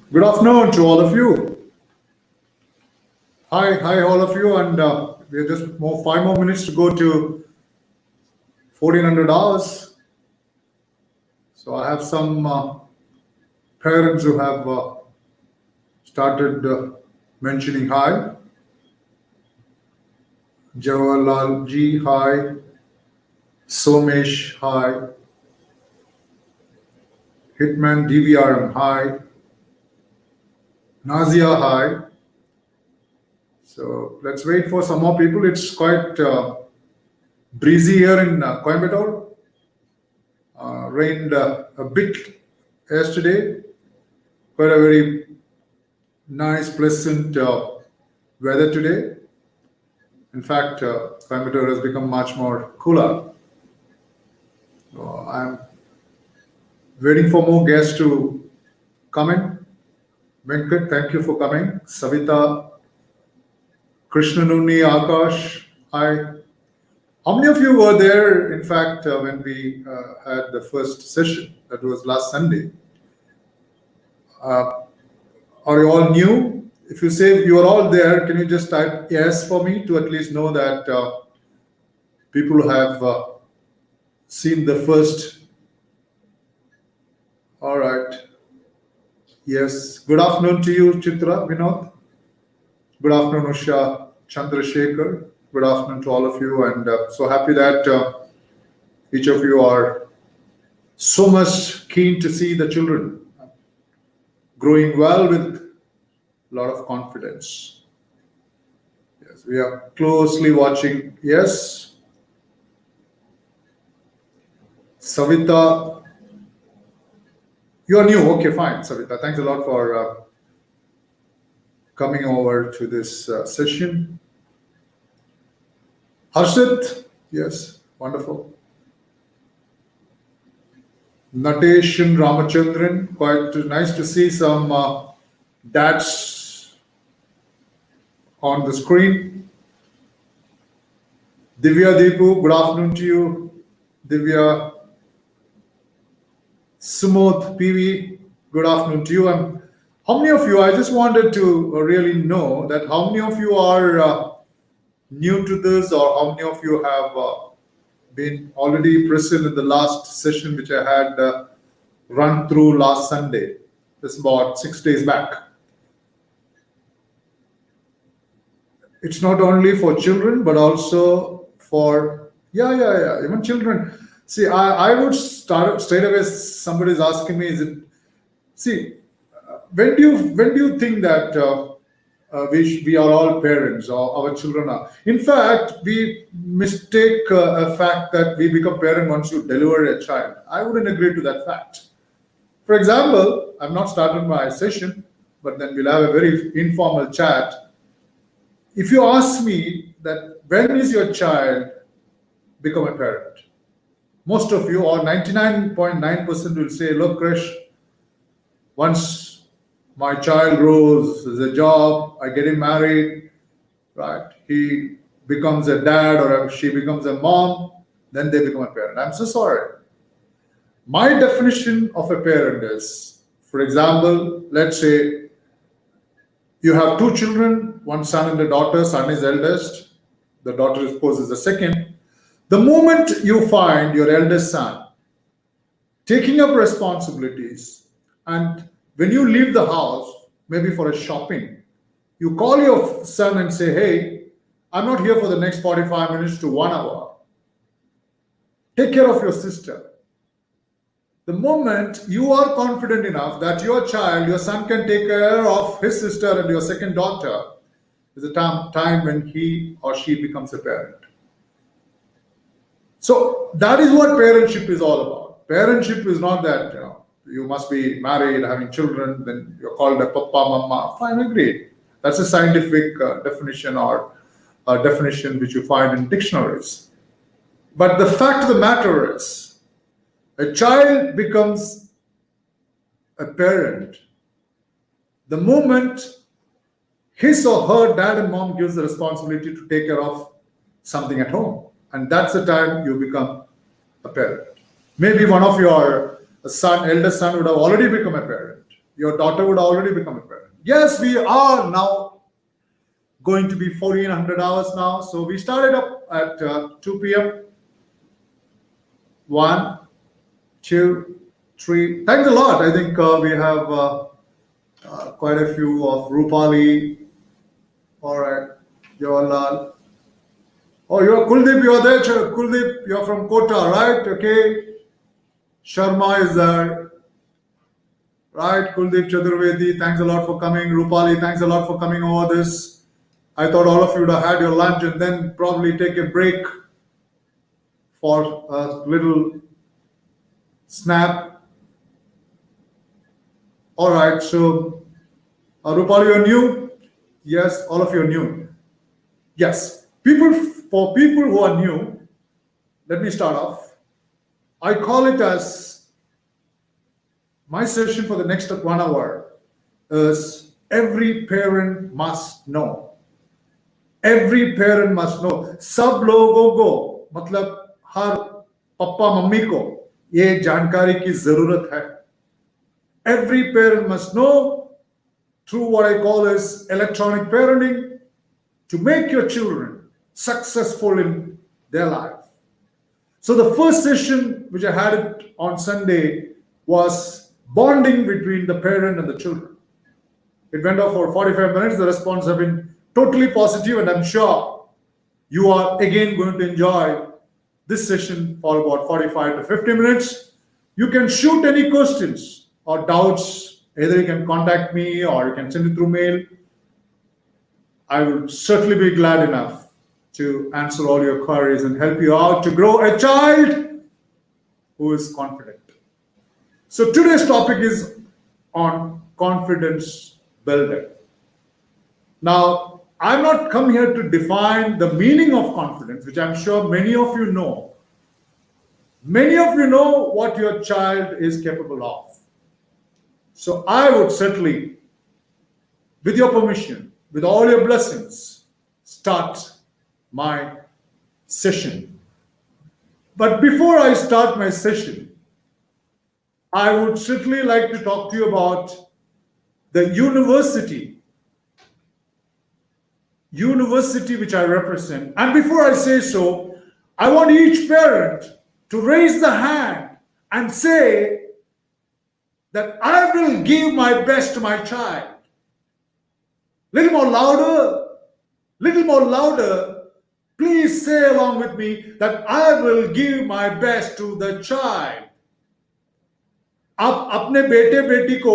Good afternoon to all of you. Hi, all of you, and we have just 5 more minutes to go to 1400 hours. So I have some parents who have started mentioning hi. Jawaharlal ji, hi. Somesh, hi. Hitman DVRM, hi. Nazia, hi. So let's wait for some more people. It's quite breezy here in Coimbatore. Rained a bit yesterday. Quite a very nice, pleasant weather today. In fact, Coimbatore has become much more cooler. So I'm waiting for more guests to come in. Venkat, thank you for coming. Savita, Krishnanuni, Akash, hi. How many of you were there, in fact, when we had the first session? That was last Sunday. Are you all new? If you say you are all there, can you just type yes for me to at least know that people have seen the first? All right. Yes. Good afternoon to you, Chitra, Vinod. Good afternoon, Usha, Chandrasekhar. Good afternoon to all of you. And so happy that each of you are so much keen to see the children growing well with a lot of confidence. Yes, we are closely watching. Yes. Savita, you are new. Okay, fine, Savita. Thanks a lot for coming over to this session. Harshit, yes, wonderful. Natesh and Ramachandran, quite nice to see some dads on the screen. Divya Deepu, good afternoon to you. Divya, Sumodh PV, good afternoon to you. And how many of you, I just wanted to really know that how many of you are new to this, or how many of you have been already present in the last session which I had run through last Sunday. It's about 6 days back. It's not only for children, but also for, even children. See, I would start straight away. Somebody's asking me, is it, see, when do you think that we are all parents, or our children are? In fact, we mistake a fact that we become parent once you deliver a child. I wouldn't agree to that fact. For example, I've not started my session, but then we'll have a very informal chat. If you ask me that when is your child become a parent, most of you, or 99.9%, will say, look, Krish, once my child grows, there's a job, I get him married, right? He becomes a dad, or she becomes a mom, then they become a parent. I'm so sorry. My definition of a parent is, for example, let's say you have two children, one son and a daughter. Son is eldest, the daughter, of course, is the second. The moment you find your eldest son taking up responsibilities, and when you leave the house, maybe for a shopping, you call your son and say, hey, I'm not here for the next 45 minutes to 1 hour. Take care of your sister. The moment you are confident enough that your child, your son, can take care of his sister and your second daughter, is a time when he or she becomes a parent. So that is what parentship is all about. Parentship is not that you must be married, having children, then you're called a papa, mama. Fine, agreed. That's a scientific definition, or a definition which you find in dictionaries. But the fact of the matter is, a child becomes a parent the moment his or her dad and mom gives the responsibility to take care of something at home. And that's the time you become a parent. Maybe one of your eldest son would have already become a parent. your daughter would already become a parent. Yes, we are now going to be 1400 hours now. So we started up at 2 p.m. 1, 2, 3. Thanks a lot. I think we have quite a few of Rupali. All right. Jawaharlal. Oh, you're Kuldeep, you're there. Kuldeep, you're from Kota, right? Okay. Sharma is there. Right, Kuldeep Chaturvedi, thanks a lot for coming. Rupali, thanks a lot for coming over this. I thought all of you would have had your lunch and then probably take a break for a little snap. All right, so Rupali, you're new? Yes, all of you are new. Yes, for people who are new, let me start off. I call it as my session for the next 1 hour is every parent must know. Every parent must know. सब लोगों को मतलब हर papa mummy को ये जानकारी की जरूरत है. Every parent must know through what I call as electronic parenting to make your children successful in their life. So the first session which I had it on Sunday was bonding between the parent and the children. It went off for 45 minutes. The response have been totally positive, and I'm sure you are again going to enjoy this session for about 45 to 50 minutes. You can shoot any questions or doubts. Either you can contact me or you can send it through mail. I will certainly be glad enough to answer all your queries and help you out to grow a child who is confident. So today's topic is on confidence building. Now, I'm not come here to define the meaning of confidence, which I'm sure many of you know. Many of you know what your child is capable of. So I would certainly, with your permission, with all your blessings, start my session. But before I start my session, I would certainly like to talk to you about the university which I represent. And before I say so, I want each parent to raise the hand and say that I will give my best to my child. Little more louder. Please say along with me that I will give my best to the child. आप अपने बेटे बेटी को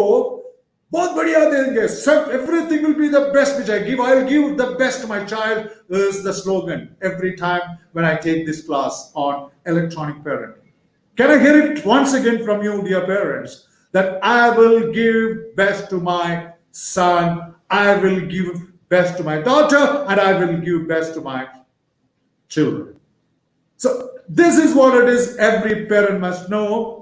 बहुत बढ़िया देंगे. सब everything will be the best which I give. I'll give the best to my child is the slogan every time when I take this class on electronic parenting. Can I hear it once again from you, dear parents, that I will give best to my son, I will give best to my daughter, and I will give best to my children. So this is what it is every parent must know.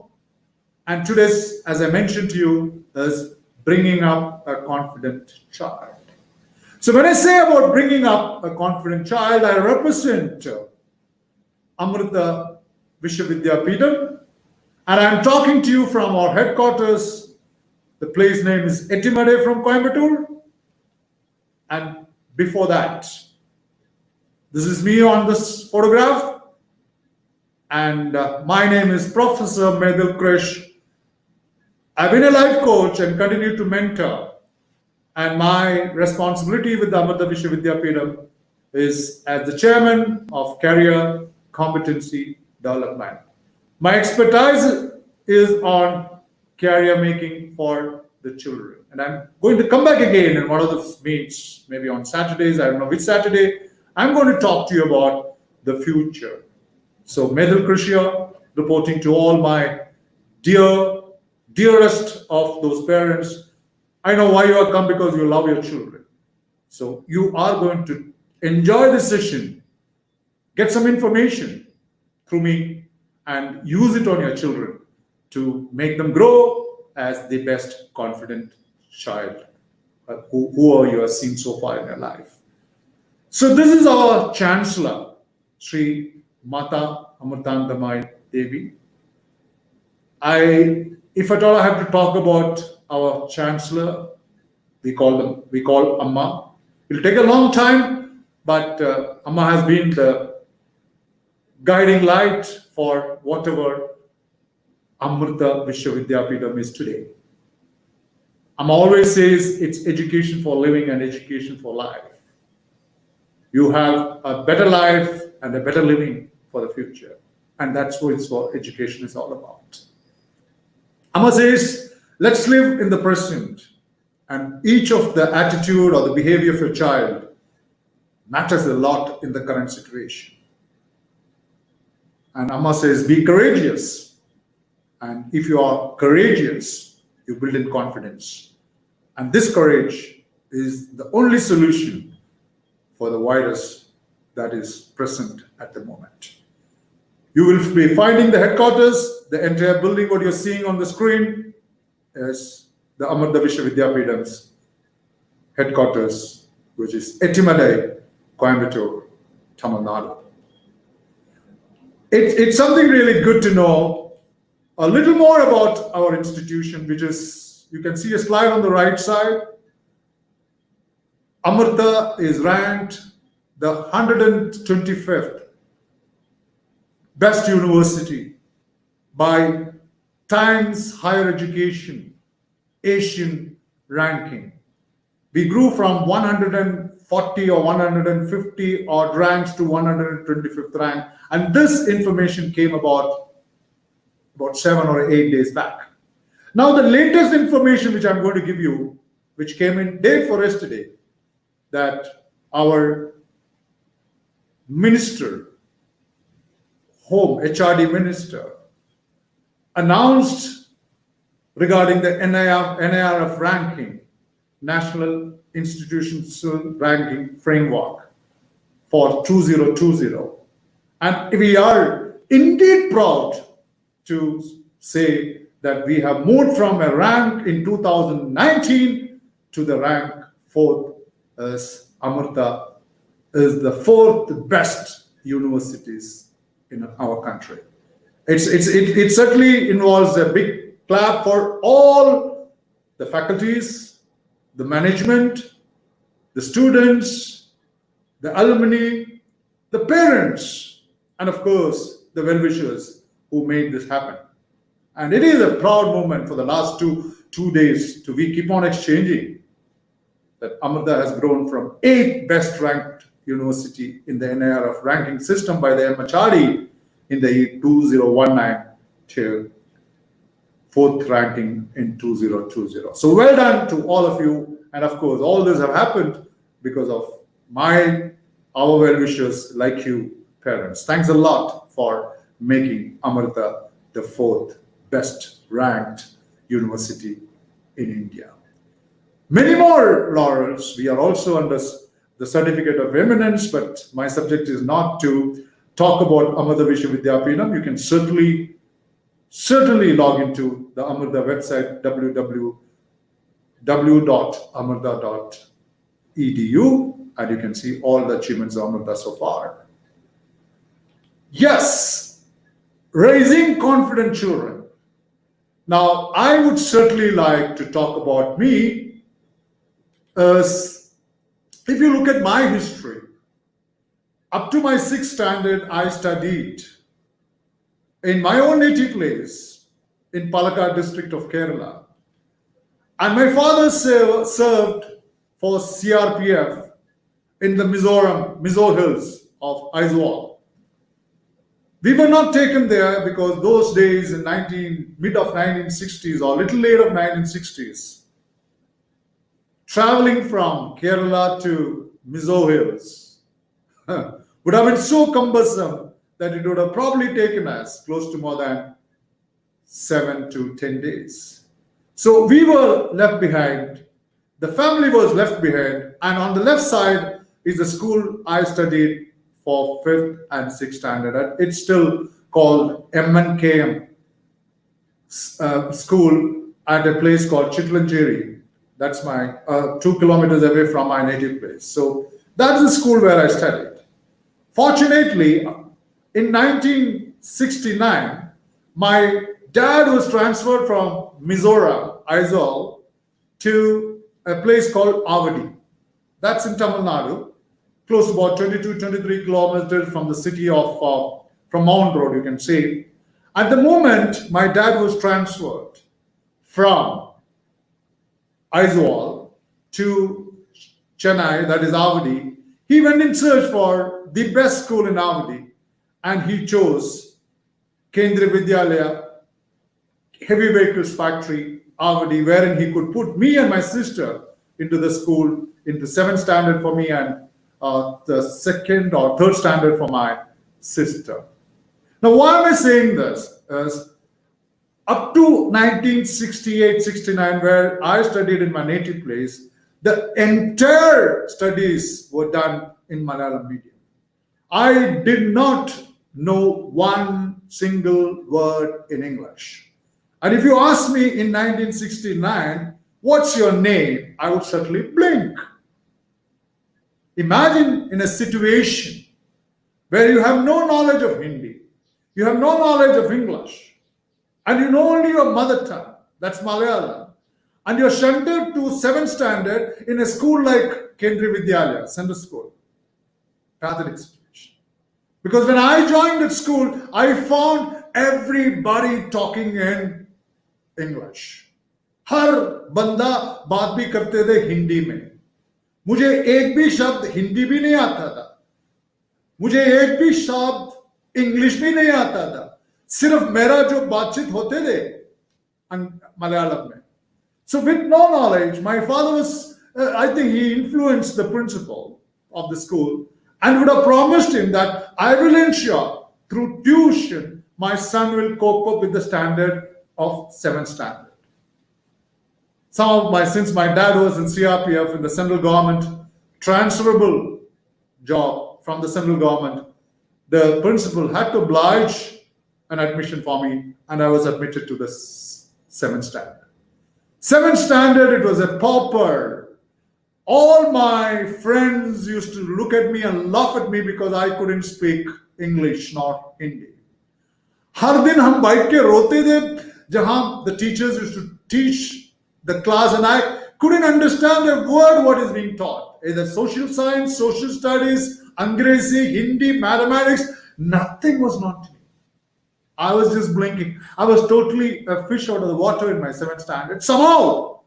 And today's, as I mentioned to you, is bringing up a confident child. So when I say about bringing up a confident child, I represent Amrita Vishwavidyapeetham, and I'm talking to you from our headquarters. The place name is Etimade from Coimbatore. And before that, this is me on this photograph. And my name is Prof.Methil Krish. I've been a life coach and continue to mentor. And my responsibility with the Amrita Vishwavidyapeetham is as the chairman of Career Competency Development. My expertise is on career making for the children. And I'm going to come back again in one of the meets, maybe on Saturdays, I don't know which Saturday. I'm going to talk to you about the future. So Methil Krish here, reporting to all my dearest of those parents. I know why you have come, because you love your children. So you are going to enjoy this session, get some information through me, and use it on your children to make them grow as the best confident child who you have seen so far in your life. So this is our Chancellor, Sri Mata Amritandamai Devi. If at all I have to talk about our chancellor. We call Amma. It'll take a long time, but Amma has been the guiding light for whatever Amrita Vishwavidyapitham is today. Amma always says it's education for living and education for life. You have a better life and a better living for the future. And that's what education is all about. Amma says, let's live in the present. And each of the attitude or the behavior of your child matters a lot in the current situation. And Amma says, be courageous. And if you are courageous, you build in confidence. And this courage is the only solution for the virus that is present at the moment. You will be finding the headquarters, the entire building, what you're seeing on the screen is the Amrita Vishwavidyapitham's headquarters, which is Ettimadai, Coimbatore, Tamil Nadu. It's something really good to know a little more about our institution, which is, you can see a slide on the right side. Amrita is ranked the 125th best university by Times Higher Education Asian ranking. We grew from 140 or 150 odd ranks to 125th rank, and this information came about 7 or 8 days back. Now the latest information which I'm going to give you, which came in day for yesterday, that our minister, Home, HRD minister, announced regarding the NIRF ranking, National Institutional Ranking Framework for 2020. And we are indeed proud to say that we have moved from a rank in 2019 to the rank 4th, as Amrita is the 4th best universities in our country. It certainly involves a big clap for all the faculties, the management, the students, the alumni, the parents, and of course, the well-wishers who made this happen. And it is a proud moment for the last two days we keep on exchanging that Amrita has grown from 8th best ranked university in the NIRF ranking system by the MHRD in the year 2019 to 4th ranking in 2020. So well done to all of you. And of course, all this have happened because of our well-wishers like you, parents. Thanks a lot for making Amrita the 4th best ranked university in India. Many more laurels. We are also under the certificate of eminence, but my subject is not to talk about Amrita Vishwavidyapitham. You can certainly log into the Amrita website, www.amrita.edu, and you can see all the achievements of Amrita so far. Yes, raising confident children. Now, I would certainly like to talk about me. If you look at my history, up to my 6th standard, I studied in my own native place in Palakkad district of Kerala. And my father served for CRPF in the Mizo Hills of Aizawl. We were not taken there because those days in mid of 1960s or little late of 1960s, traveling from Kerala to Mizo Hills would have been so cumbersome that it would have probably taken us close to more than 7 to 10 days. So we were left behind. The family was left behind. And on the left side is the school I studied for 5th and 6th standard. It's still called MNKM school at a place called Chitlancheri. That's my 2 kilometers away from my native place. So that's the school where I studied. Fortunately, in 1969, my dad was transferred from Mizoram, Aizawl, to a place called Avadi. That's in Tamil Nadu, close to about 22, 23 kilometers from the city of, from Mount Road, you can say. At the moment, my dad was transferred from Aizawl to Chennai, that is Avadi. He went in search for the best school in Avadi, and he chose Kendriya Vidyalaya, Heavy Vehicles Factory, Avadi, wherein he could put me and my sister into the school, into 7th standard for me and the 2nd or 3rd standard for my sister. Now, why am I saying this? Is up to 1968-69, where I studied in my native place, the entire studies were done in Malayalam medium. I did not know one single word in English. And if you ask me in 1969, what's your name? I would certainly blink. Imagine in a situation where you have no knowledge of Hindi, you have no knowledge of English, and you know only your mother tongue, that's Malayalam, and you're shunted to 7th standard in a school like Kendriya Vidyalaya, Central School, Catholic situation. Because when I joined that school, I found everybody talking in English. हर बंदा बात भी करते थे हिंदी में. मुझे एक भी शब्द हिंदी भी नहीं आता था, मुझे एक भी शब्द इंग्लिश भी नहीं आता था. सिर्फ मेरा जो बातचीत होते थे मलयालम में. So with no knowledge, my father was, I think he influenced the principal of the school and would have promised him that I will ensure through tuition my son will cope up with the standard of 7th standard. Since my dad was in CRPF in the central government, transferable job from the central government, the principal had to oblige an admission for me, and I was admitted to the 7th standard. 7th standard, it was a pauper. All my friends used to look at me and laugh at me because I couldn't speak English nor Hindi. हर दिन हम बैठ के रोते थे जहां the teachers used to teach the class and I couldn't understand a word what is being taught. Either social science, social studies, Angrezi, Hindi, mathematics, nothing was not to me. I was just blinking. I was totally a fish out of the water in my 7th standard. Somehow,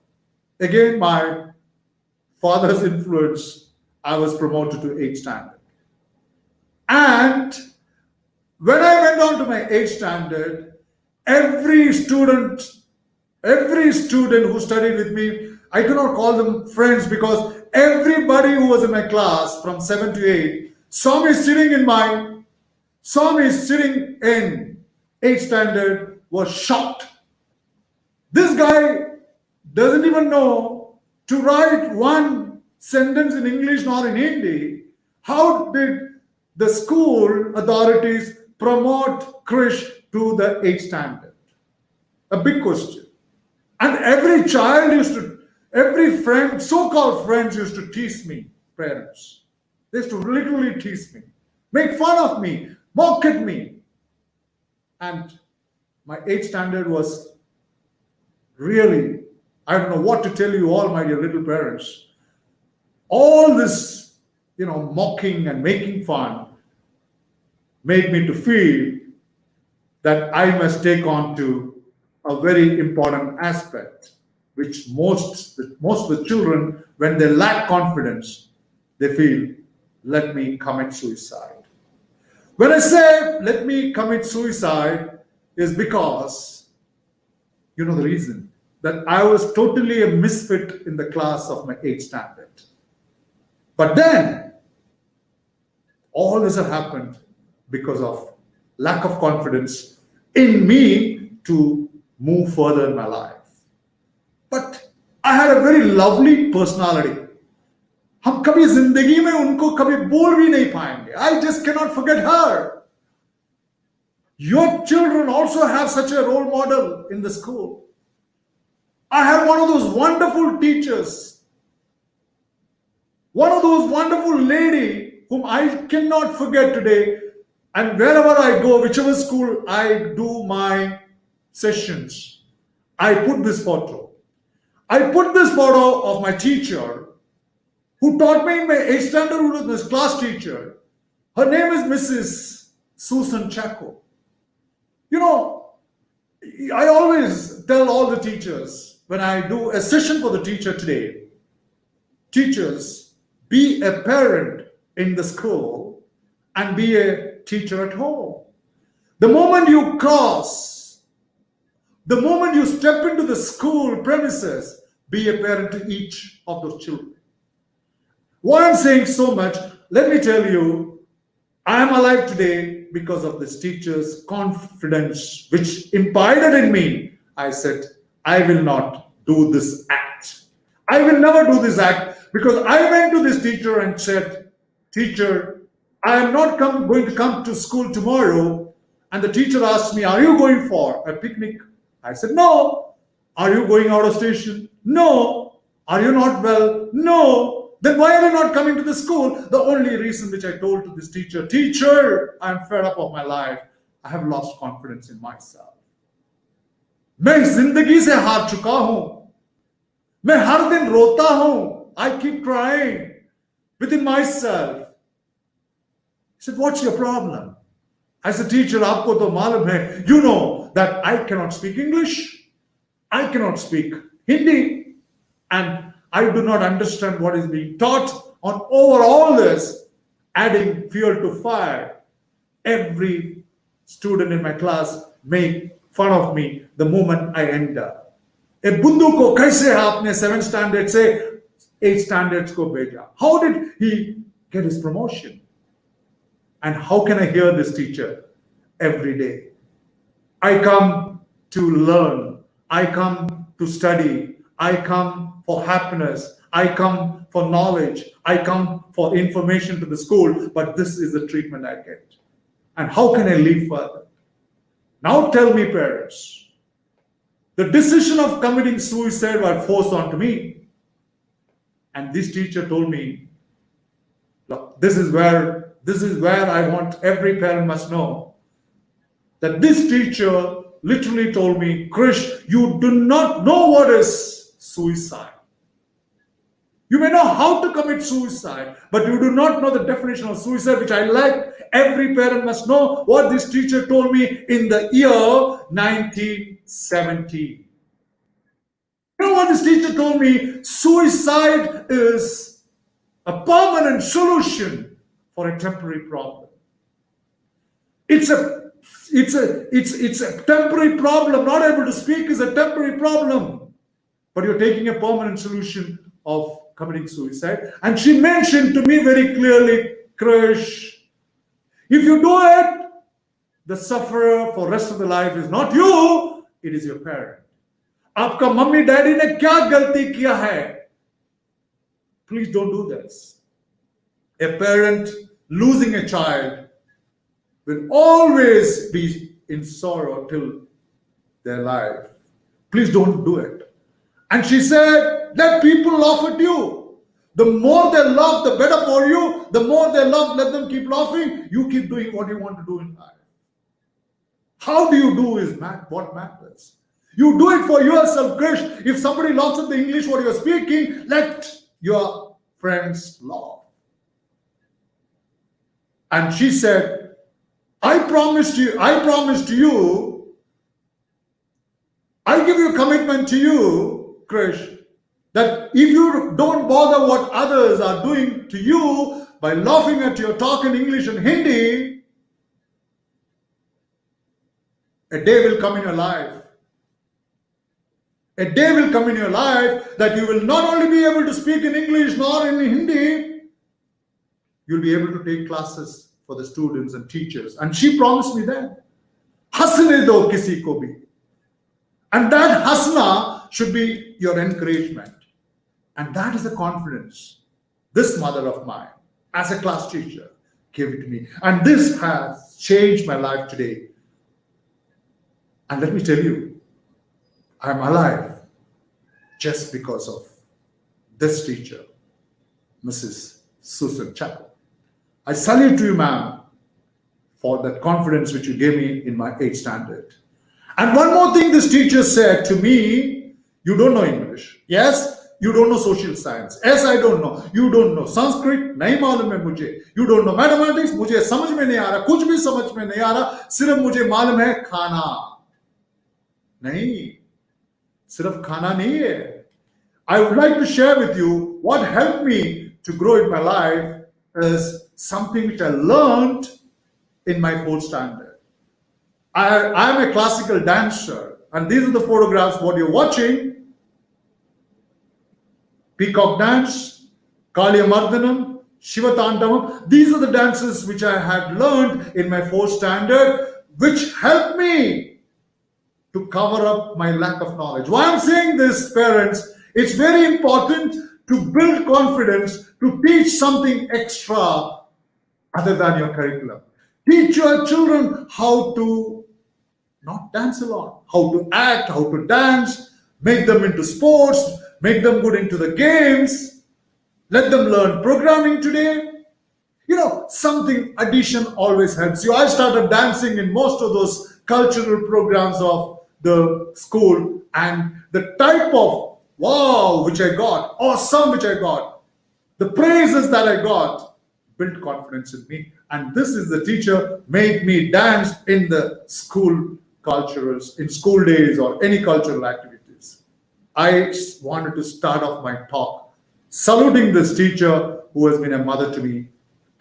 again, my father's influence, I was promoted to 8th standard. And when I went on to my 8th standard, every student who studied with me, I cannot call them friends because everybody who was in my class from 7 to 8 saw me sitting in 8th standard, was shocked. This guy doesn't even know to write one sentence in English nor in Hindi. How did the school authorities promote Krish to the 8th standard? A big question. And every friend, so-called friends used to tease me, parents. They used to literally tease me, make fun of me, mock at me. And my 8th standard was really, I don't know what to tell you all, my dear little parents. All this, mocking and making fun made me to feel that I must take on to a very important aspect, which most of the children, when they lack confidence, they feel, let me commit suicide. When I say, let me commit suicide, is because, the reason, that I was totally a misfit in the class of my 8th standard. But then, all this had happened because of lack of confidence in me to move further in my life. But I had a very lovely personality. हम कभी जिंदगी में उनको कभी बोल भी नहीं पाएंगे. I just cannot forget her. Your children also have such a role model in the school. I had one of those wonderful teachers, one of those wonderful lady whom I cannot forget today. And wherever I go, whichever school I do my sessions, I put this photo. I put this photo of my teacher who taught me in my 8th standard, who was this class teacher. Her name is Mrs. Susan Chaco. You know, I always tell all the teachers when I do a session for the teacher today, teachers, be a parent in the school and be a teacher at home. The moment you step into the school premises, be a parent to each of those children. Why I'm saying so much, let me tell you, I am alive today because of this teacher's confidence, which imparted in me. I said, I will not do this act. I will never do this act, because I went to this teacher and said, teacher, I am not going to come to school tomorrow. And the teacher asked me, are you going for a picnic? I said, no. Are you going out of station? No. Are you not well? No. Then why are you not coming to the school? The only reason which I told to this teacher, teacher, I am fed up of my life. I have lost confidence in myself. मैं जिंदगी से हार चुका हूं. मैं हर दिन रोता हूं. I keep crying within myself. He said, what's your problem? I said, teacher, aapko to malum hai. You know that I cannot speak English. I cannot speak Hindi. And I do not understand what is being taught. On over all this, adding fuel to fire. Every student in my class make fun of me the moment I enter. A bundu ko kaise aapne 7th standard se 8th standards ko bheja? How did he get his promotion? And how can I hear this teacher every day? I come to learn. I come to study. I come for happiness. I come for knowledge. I come for information to the school. But this is the treatment I get. And how can I live further? Now tell me, parents, the decision of committing suicide was forced onto me. And this teacher told me, look, this is where I want every parent must know that this teacher literally told me, Krish, you do not know what is suicide. You may know how to commit suicide, but you do not know the definition of suicide, which I like. Every parent must know what this teacher told me in the year 1970. You know what this teacher told me? Suicide is a permanent solution for a temporary problem. It's a temporary problem. Not able to speak is a temporary problem. But you're taking a permanent solution of committing suicide. And she mentioned to me very clearly, Krish, if you do it, the sufferer for the rest of the life is not you, it is your parent. आपका mummy daddy ने क्या गलती किया है? Please don't do this. A parent losing a child will always be in sorrow till their life. Please don't do it. And she said, let people laugh at you. The more they laugh, the better for you. The more they laugh, let them keep laughing. You keep doing what you want to do in life. How do you do is what matters. You do it for yourself, Krish. If somebody laughs at the English what you're speaking, let your friends laugh. And she said, I promise you, I give you a commitment to you, Krish, that if you don't bother what others are doing to you by laughing at your talk in English and Hindi, a day will come in your life. A day will come in your life that you will not only be able to speak in English nor in Hindi, you'll be able to take classes for the students and teachers. And she promised me that. Hasne do kisi ko bhi. And that hasna should be your encouragement. And that is the confidence this mother of mine, as a class teacher, gave it to me. And this has changed my life today. And let me tell you, I'm alive just because of this teacher, Mrs. Susan Chaco. I salute you, ma'am, for the confidence which you gave me in my 8th standard. And one more thing this teacher said to me, You don't know English. Yes, you don't know social science. Yes, I don't know. You don't know Sanskrit. नहीं मालूम है मुझे. You don't know mathematics. मुझे समझ में नहीं आ रहा. कुछ भी समझ में नहीं आ रहा. सिर्फ मुझे मालूम है खाना. नहीं, सिर्फ खाना नहीं है. I would like to share with you what helped me to grow in my life is something which I learned in my fourth standard. I am a classical dancer, and these are the photographs what you're watching. Peacock dance, Kaliya Mardhanam, Shiva Tandavam. These are the dances which I had learned in my fourth standard, which helped me to cover up my lack of knowledge. Why I'm saying this, parents, it's very important to build confidence, to teach something extra other than your curriculum. Teach your children how to not dance alone, how to act, how to dance, make them into sports, make them good into the games, let them learn programming today. You know, something addition always helps you. I started dancing in most of those cultural programs of the school, and the type of wow which I got, awesome which I got, the praises that I got built confidence in me. And this is the teacher made me dance in the school culturals, in school days or any cultural activities. I wanted to start off my talk saluting this teacher who has been a mother to me.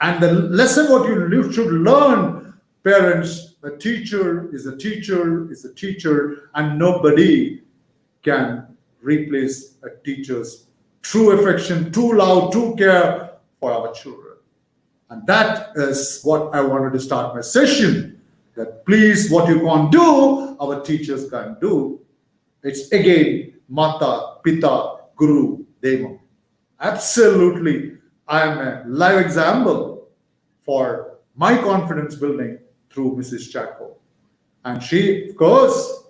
And the lesson what you should learn, parents, a teacher is a teacher is a teacher, and nobody can replace a teacher's true affection, true love, true care for our children. And that is what I wanted to start my session. That please, what you can't do, our teachers can do. It's again, Mata, Pita, Guru, Deva. Absolutely, I am a live example for my confidence building through Mrs. Chacko. And she, of course,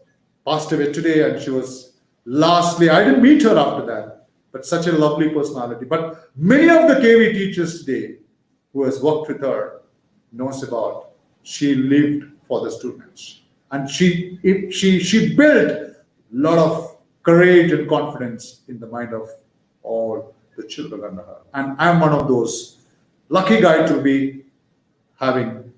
passed away today, and she was lastly, I didn't meet her after that, but such a lovely personality. But many of the KV teachers today who has worked with her knows about, she lived for the students. And she built a lot of courage and confidence in the mind of all the children under her. And I'm one of those lucky guy to be having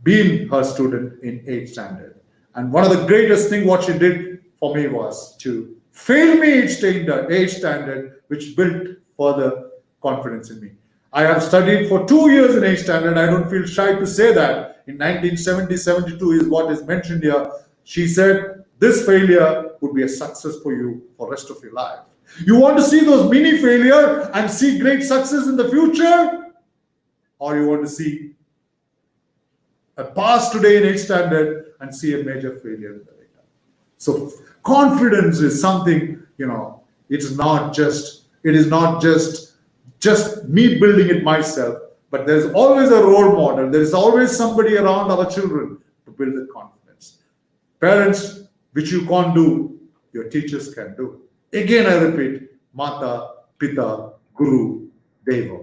been her student in 8th standard. And one of the greatest thing what she did for me was to fail me 8th standard, which built further confidence in me. I have studied for 2 years in 8th standard. I don't feel shy to say that. In 1970-72 is what is mentioned here. She said, this failure would be a success for you for the rest of your life. You want to see those mini failure and see great success in the future? Or you want to see a pass today in 8th standard and see a major failure in the later? So confidence is something, it is not just me building it myself, but there's always a role model. There is always somebody around our children to build that confidence. Parents, which you can't do, your teachers can do. Again, I repeat, Mata, Pita, Guru, Deva.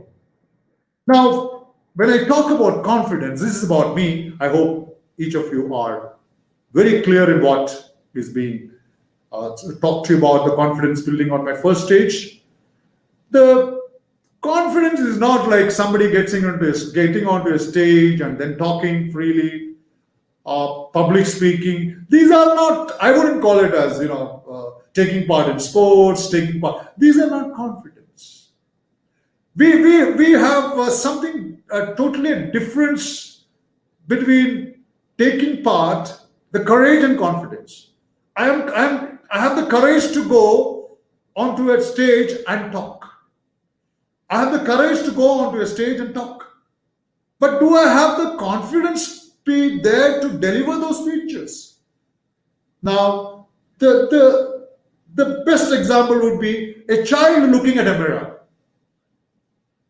Now, when I talk about confidence, this is about me. I hope each of you are very clear in what is being talked to you about the confidence building on my first stage. The confidence is not like somebody getting onto a stage and then talking freely, public speaking. These are not, I wouldn't call it as, taking part in sports, these are not confidence. We have something totally a difference between taking part, the courage and confidence. I have the courage to go onto a stage and talk. I have the courage to go onto a stage and talk. But do I have the confidence to be there to deliver those speeches? Now, the best example would be a child looking at a mirror.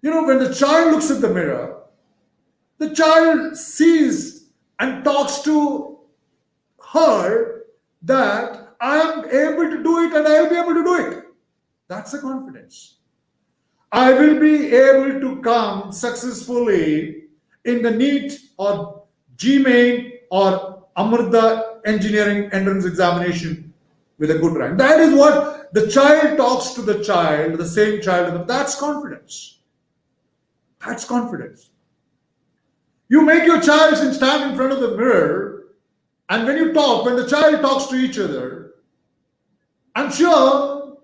When the child looks at the mirror, the child sees and talks to her that I am able to do it and I will be able to do it. That's the confidence. I will be able to come successfully in the NEET or GMAIN or Amrita engineering entrance examination with a good rank. That is what the child talks to the child, the same child. That's confidence. That's confidence. You make your child stand in front of the mirror, and when you talk, when the child talks to each other, I'm sure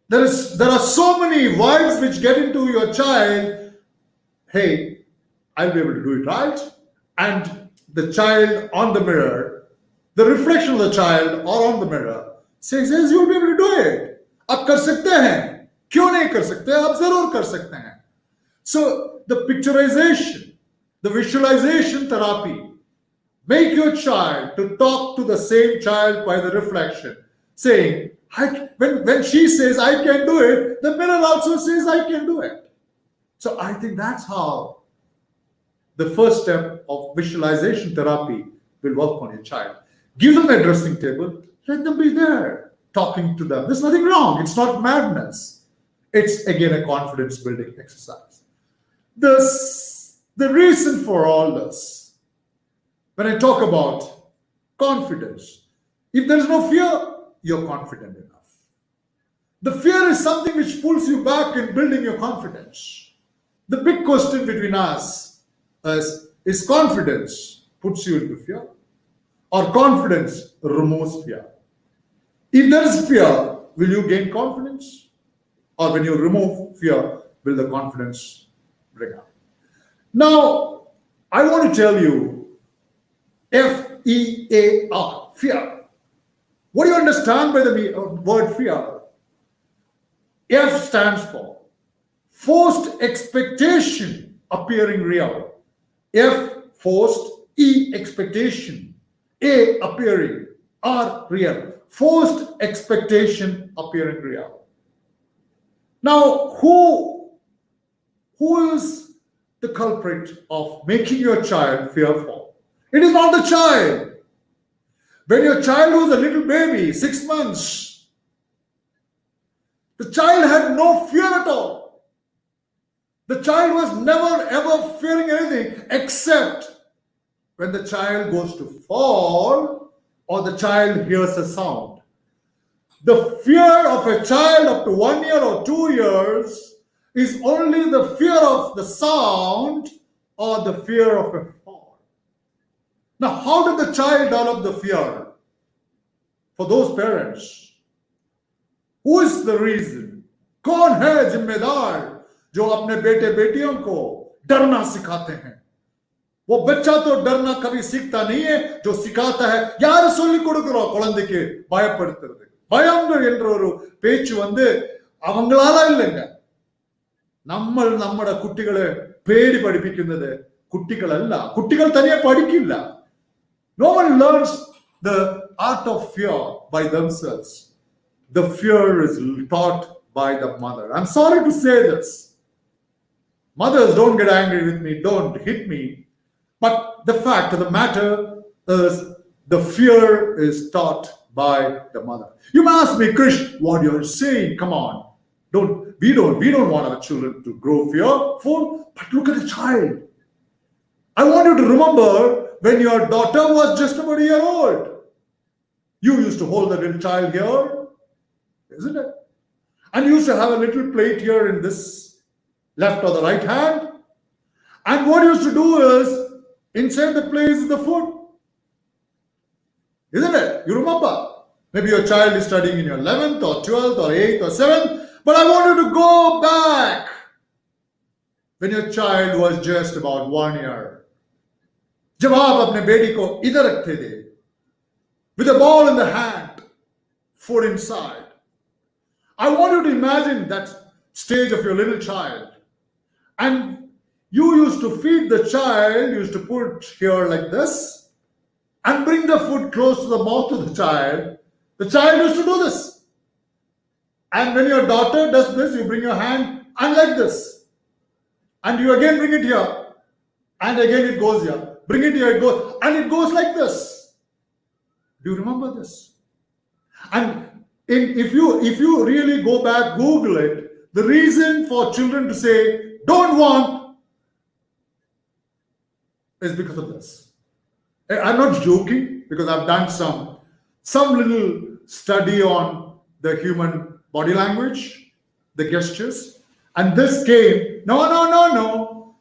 there are so many vibes which get into your child. Hey, I'll be able to do it right. And the child on the mirror, the reflection of the child or on the mirror says, yes, you'll be able to do it. आप कर सकते हैं. क्यों नहीं कर सकते? आप जरूर कर सकते हैं. So the picturization, the visualization therapy, make your child to talk to the same child by the reflection, saying, when she says, I can do it, the mirror also says, I can do it. So I think that's how the first step of visualization therapy will work on your child. Give them a dressing table, let them be there, talking to them. There's nothing wrong. It's not madness. It's again a confidence building exercise. The reason for all this, when I talk about confidence, if there is no fear, you're confident enough. The fear is something which pulls you back in building your confidence. The big question between us is confidence puts you into fear, or confidence removes fear? If there is fear, will you gain confidence? Or when you remove fear, will the confidence bring out? Now, I want to tell you F-E-A-R, fear. What do you understand by the word fear? F stands for forced expectation appearing real. F, forced. E, expectation. A, appearing. R, real. Forced expectation appearing real. Now, who is the culprit of making your child fearful? It is not the child. When your child was a little baby, 6 months, the child had no fear at all. The child was never ever fearing anything except when the child goes to fall or the child hears a sound. The fear of a child up to 1 year or 2 years is only the fear of the sound or the fear of a fall. Now, how did the child develop the fear? For those parents, who is the reason? कौन है जिम्मेदार जो अपने बेटे बेटियों को डरना सिखाते हैं? वो बच्चा तो डरना कभी सीखता नहीं है, जो सिखाता है यार சொல்லிக் கொடுக்கிறோம் குழந்தைக்கு பயப்படுத்துறது. பயம் என்ற ஒரு பேச்சு அவங்களால இல்லைங்க. നമ്മുടെ കുട്ടികളെ പേടി പഠിപ്പിക്കുന്നത് കുട്ടികളല്ല. കുട്ടികൾ തനിയെ പഠിക്കില്ല. No one learns the art of fear by themselves. The fear is taught by the mother. I'm sorry to say this. Mothers, don't get angry with me, don't hit me. But the fact of the matter is the fear is taught by the mother. You may ask me, Krish, what you're saying, come on. We don't want our children to grow fearful, but look at the child. I want you to remember when your daughter was just about a year old. You used to hold the little child here, isn't it? And you used to have a little plate here in this left or the right hand. And what you used to do is, inside the plate is the food. Isn't it? You remember? Maybe your child is studying in your 11th or 12th or 8th or 7th. But I want you to go back when your child was just about 1 year. जब आप अपने बेटी को इधर रखते थे, with a ball in the hand, food inside. I want you to imagine that stage of your little child. And you used to feed the child, you used to put here like this, and bring the food close to the mouth of the child. The child used to do this. And when your daughter does this, you bring your hand and like this. And you again bring it here. And again it goes here. Bring it here, it goes. And it goes like this. Do you remember this? And if you really go back, Google it, the reason for children to say, don't want, is because of this. I'm not joking, because I've done some little study on the human body language, the gestures. And this came,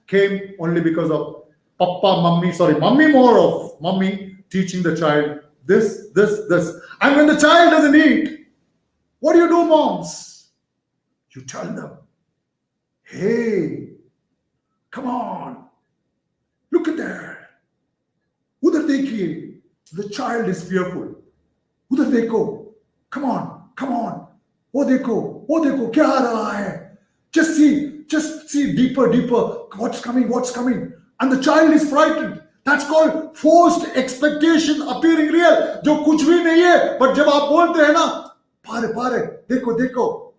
came only because of mummy teaching the child this. And when the child doesn't eat, what do, moms? You tell them, hey, come on, look at there. Udhar dekhiye. The child is fearful. Udhar dekho. Come on. Oh dekho, kya aa raha hai? Just see deeper. What's coming? And the child is frightened. That's called forced expectation appearing real. जो कुछ भी नहीं है, but जब आप बोलते हैं ना, पारे, देखो.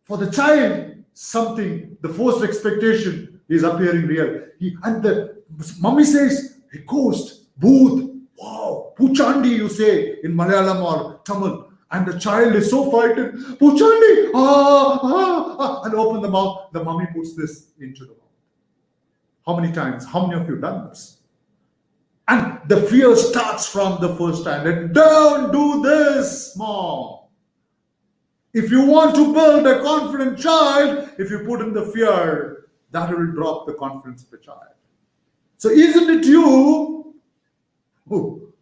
For the child, something, the forced expectation is appearing real. And the mummy says, a ghost, bhoot, wow, puchandi, you say in Malayalam or Tamil. And the child is so frightened, puchandi, and open the mouth. The mummy puts this into the mouth. How many times? How many of you done this? And the fear starts from the first time. And don't do this, mom. If you want to build a confident child, if you put in the fear, that will drop the confidence of the child. So isn't it you who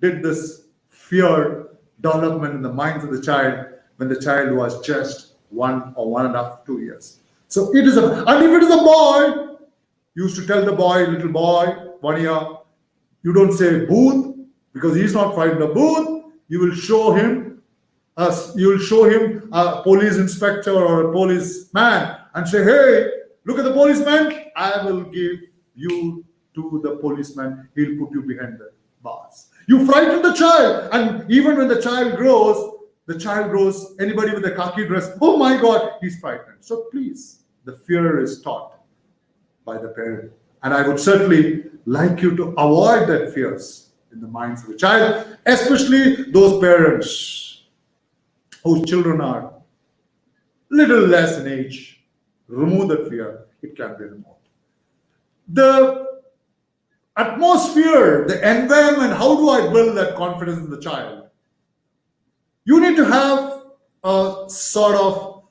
did this fear development in the minds of the child when the child was just 1 or 1.5, 2 years? So it is and if it is a boy, you used to tell the boy, little boy, 1 year, you don't say booth because he's not frightened of booth. You will show him a police inspector or a policeman and say, hey, look at the policeman. I will give you to the policeman. He'll put you behind the bars. You frighten the child. And even when the child grows, anybody with a khaki dress, oh my God, he's frightened. So please, the fear is taught by the parent. And I would certainly like you to avoid that fears in the minds of the child, especially those parents whose children are little less in age. Remove that fear. It can be removed. The atmosphere, the environment, how do I build that confidence in the child? You need to have a sort of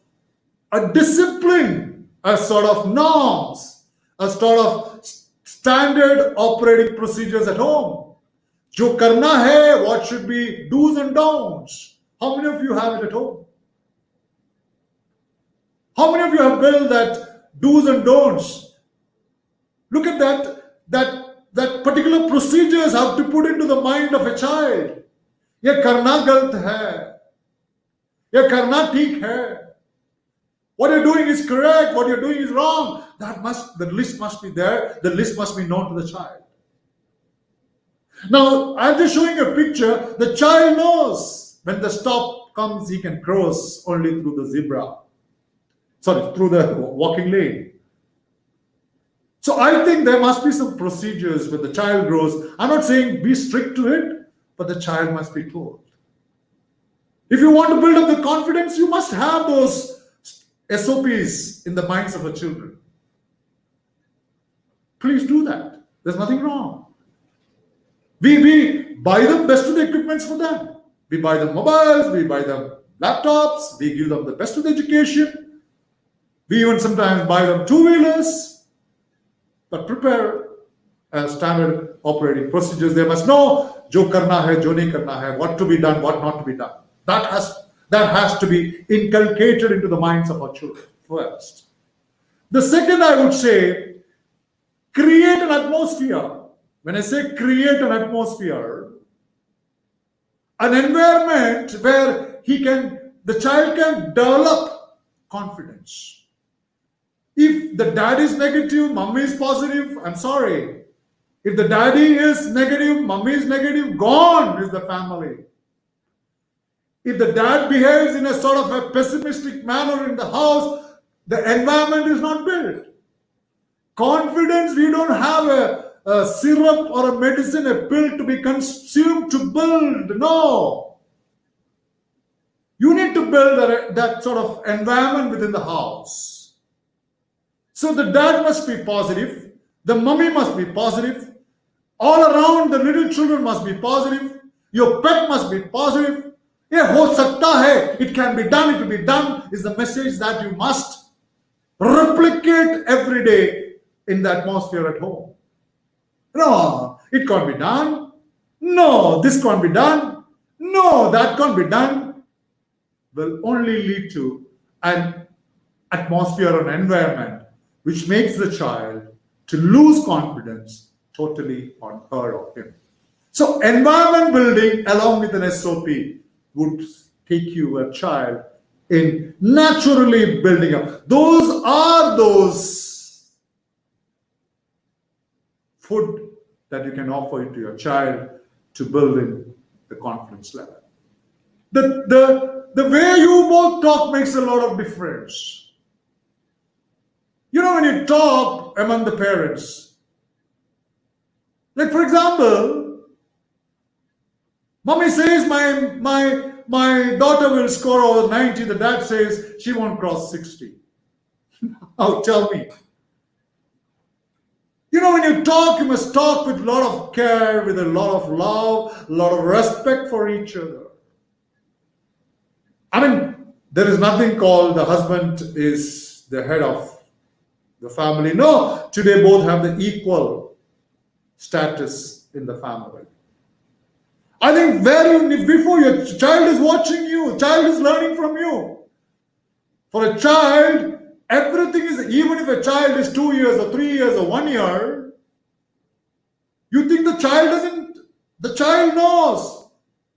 a discipline, a sort of norms, a sort of standard operating procedures at home. Jo karna hai, what should be do's and don'ts. How many of you have it at home? How many of you have built that do's and don'ts? Look at that particular procedures have to put into the mind of a child. Ye karna galt hai. Ye karna theek hai. What you're doing is correct. What you're doing is wrong. The list must be there. The list must be known to the child. Now, I'm just showing a picture. The child knows when the stop comes, he can cross only through the through the walking lane. So I think there must be some procedures when the child grows. I'm not saying be strict to it, but the child must be told. If you want to build up the confidence, you must have those SOPs in the minds of our children. Please do that. There's nothing wrong. We buy them best of the equipments for them. We buy them mobiles, we buy them laptops, we give them the best of the education. We even sometimes buy them two-wheelers. But prepare standard operating procedures. They must know jo karna hai, jo nahi karna hai, what to be done, what not to be done. That has to be inculcated into the minds of our children first. The second, I would say, create an atmosphere. When I say create an atmosphere, an environment where the child can develop confidence. If the dad is negative, mommy is positive, I'm sorry. If the daddy is negative, mommy is negative, gone is the family. If the dad behaves in a sort of a pessimistic manner in the house, the environment is not built. Confidence, we don't have a syrup or a medicine, a pill to be consumed to build. No. You need to build that sort of environment within the house. So the dad must be positive, the mummy must be positive, all around the little children must be positive, your pet must be positive, Yeah, ho sakta hai, it can be done, it will be done, is the message that you must replicate every day in the atmosphere at home. No, it can't be done. No, this can't be done. No, that can't be done. Will only lead to an atmosphere or an environment which makes the child to lose confidence totally on her or him. So environment building along with an SOP would take you a child in naturally building up. Those are those food that you can offer to your child to build in the confidence level. The way you both talk makes a lot of difference. You know, when you talk among the parents, like for example, mommy says my daughter will score over 90, the dad says she won't cross 60. Oh, tell me. You know, when you talk, you must talk with a lot of care, with a lot of love, a lot of respect for each other. I mean, there is nothing called the husband is the head of the family. No, today both have the equal status in the family. I think before your child is watching you, child is learning from you. For a child, everything is, even if a child is 2 years or 3 years or 1 year, you think the child knows.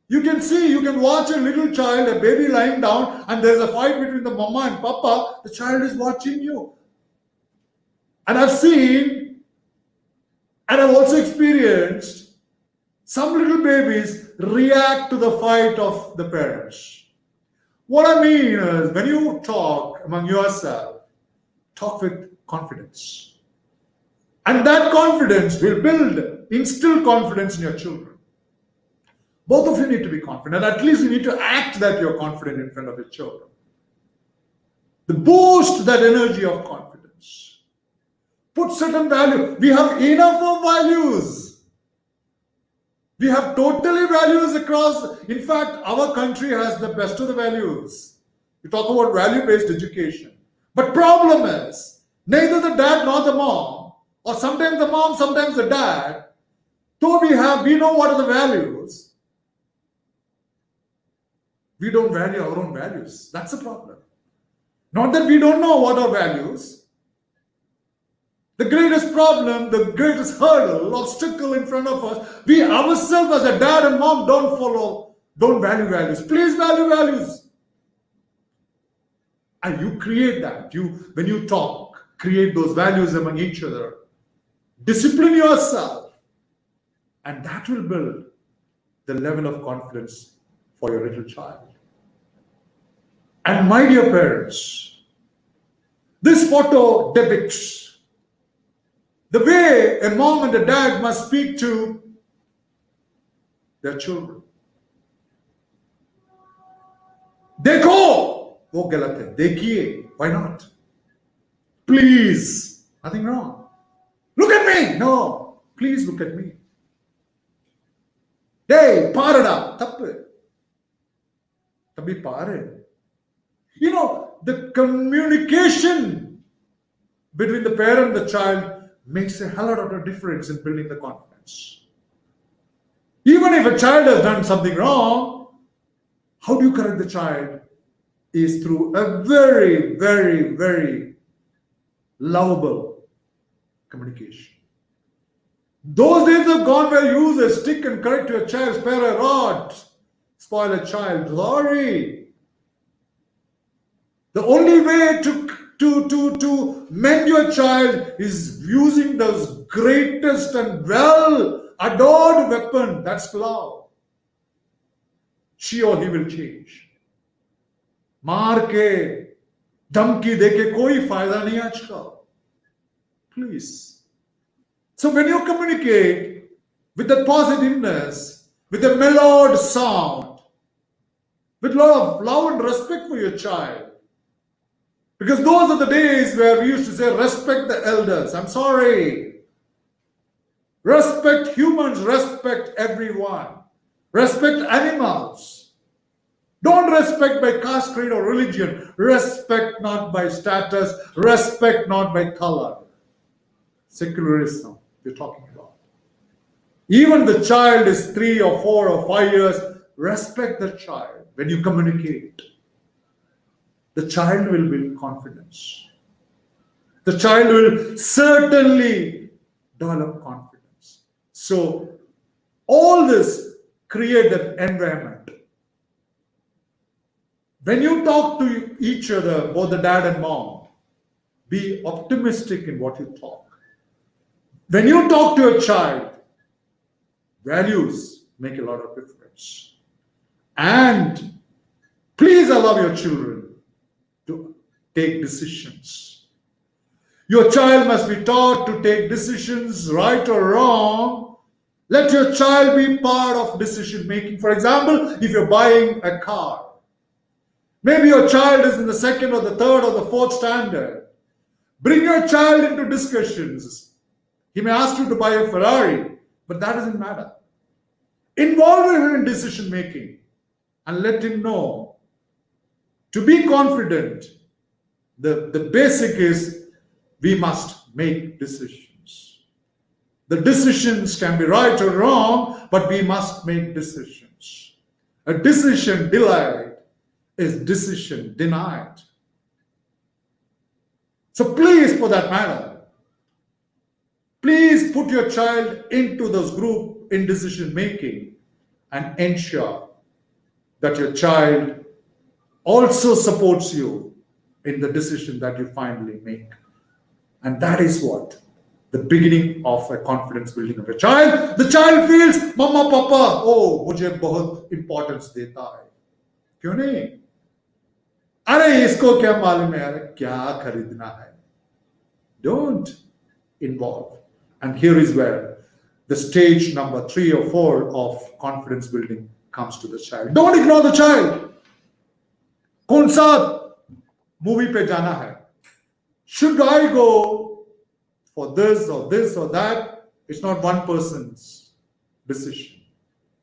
You can see, you can watch a little child, a baby lying down, and there's a fight between the mama and papa, the child is watching you. And I've seen, and I've also experienced, some little babies react to the fight of the parents. What I mean is, when you talk among yourself, talk with confidence. And that confidence will instill confidence in your children. Both of you need to be confident. At least you need to act that you're confident in front of your children. Boost that energy of confidence. Put certain value. We have enough of values. We have totally values across. In fact, our country has the best of the values. We talk about value-based education. But problem is, neither the dad nor the mom, or sometimes the mom, sometimes the dad, though we know what are the values, we don't value our own values. That's the problem. Not that we don't know what are values. The greatest problem, the greatest hurdle, obstacle in front of us, we ourselves as a dad and mom don't value values. Please value values. And you create that. When you talk, create those values among each other. Discipline yourself. And that will build the level of confidence for your little child. And my dear parents, this photo depicts the way a mom and a dad must speak to their children. Dekho, wo galat hai. Dekhiye, why not? Please, nothing wrong. Look at me. No, please look at me. Hey, parada, tappu. Tabhi pare. You know, the communication between the parent and the child makes a hell of a difference in building the confidence. Even if a child has done something wrong, how do you correct the child is through a very, very, very lovable communication. Those days have gone where you use a stick and correct your child, spare a rod, spoil a child. Sorry. The only way to mend your child is using the greatest and well-adored weapon, that's love. She or he will change. Maar ke, dhamki deke koi fayda nahi aajkal. Please. So when you communicate with that positiveness, with a mellowed sound, with a lot of love and respect for your child, because those are the days where we used to say, respect the elders. I'm sorry. Respect humans, respect everyone. Respect animals. Don't respect by caste, creed, or religion. Respect not by status. Respect not by color. Secularism we're talking about. Even the child is 3 or 4 or 5 years. Respect the child when you communicate. The child will build confidence. The child will certainly develop confidence. So, all this create that environment. When you talk to each other, both the dad and mom, be optimistic in what you talk. When you talk to a child, values make a lot of difference. And please allow your children to take decisions. Your child must be taught to take decisions, right or wrong. Let your child be part of decision making. For example, if you're buying a car, maybe your child is in the 2nd or the 3rd or the 4th standard. Bring your child into discussions. He may ask you to buy a Ferrari, but that doesn't matter. Involve him in decision making and let him know. To be confident, the basic is we must make decisions. The decisions can be right or wrong, but we must make decisions. A decision delayed is decision denied. So please, for that matter, please put your child into those group in decision making and ensure that your child also supports you in the decision that you finally make. And that is what the beginning of a confidence building of a child. The child feels, Mama, Papa, oh, मुझे बहुत importance देता है. क्यों नहीं? अरे इसको क्या मालूम है यार क्या खरीदना है? Don't involve. And here is where the stage number 3 or 4 of confidence building comes to the child. Don't ignore the child. कौन सा movie पे जाना है? Should I go for this or that? It's not one person's decision.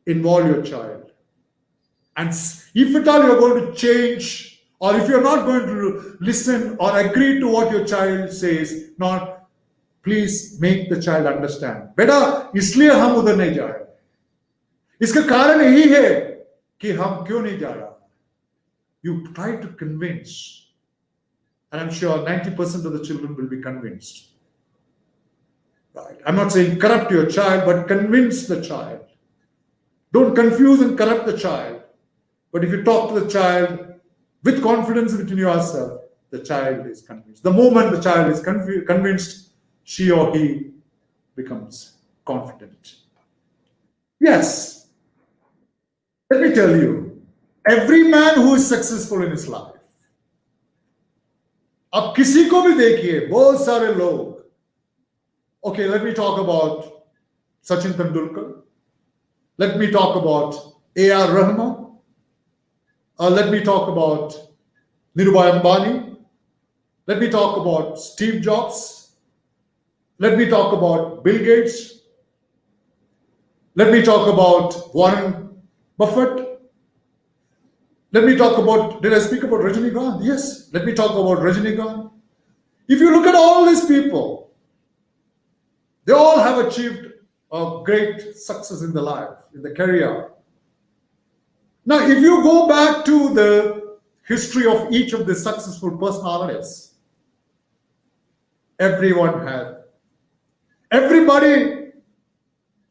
Involve your child. And if at all you're going to change, or if you're not going to listen or agree to what your child says, not please make the child understand. बेटा इसलिए हम उधर नहीं जा रहे. इसका कारण यही है कि हम क्यों नहीं जा रहा. You try to convince, and I'm sure 90% of the children will be convinced. Right? I'm not saying corrupt your child, but convince the child. Don't confuse and corrupt the child. But if you talk to the child with confidence within yourself, the child is convinced. The moment the child is convinced, she or he becomes confident. Yes, let me tell you, every man who is successful in his life, अब किसी को भी देखिए बहुत सारे लोग, okay, let me talk about Sachin Tendulkar, let me talk about A.R. Rahman, let me talk about Dhirubhai Ambani, let me talk about Steve Jobs, let me talk about Bill Gates, let me talk about Warren Buffett. Let me talk about, did I speak about Rajinikanth? Yes, let me talk about Rajinikanth. If you look at all these people, they all have achieved a great success in their life, in their career. Now, if you go back to the history of each of the successful personalities, everybody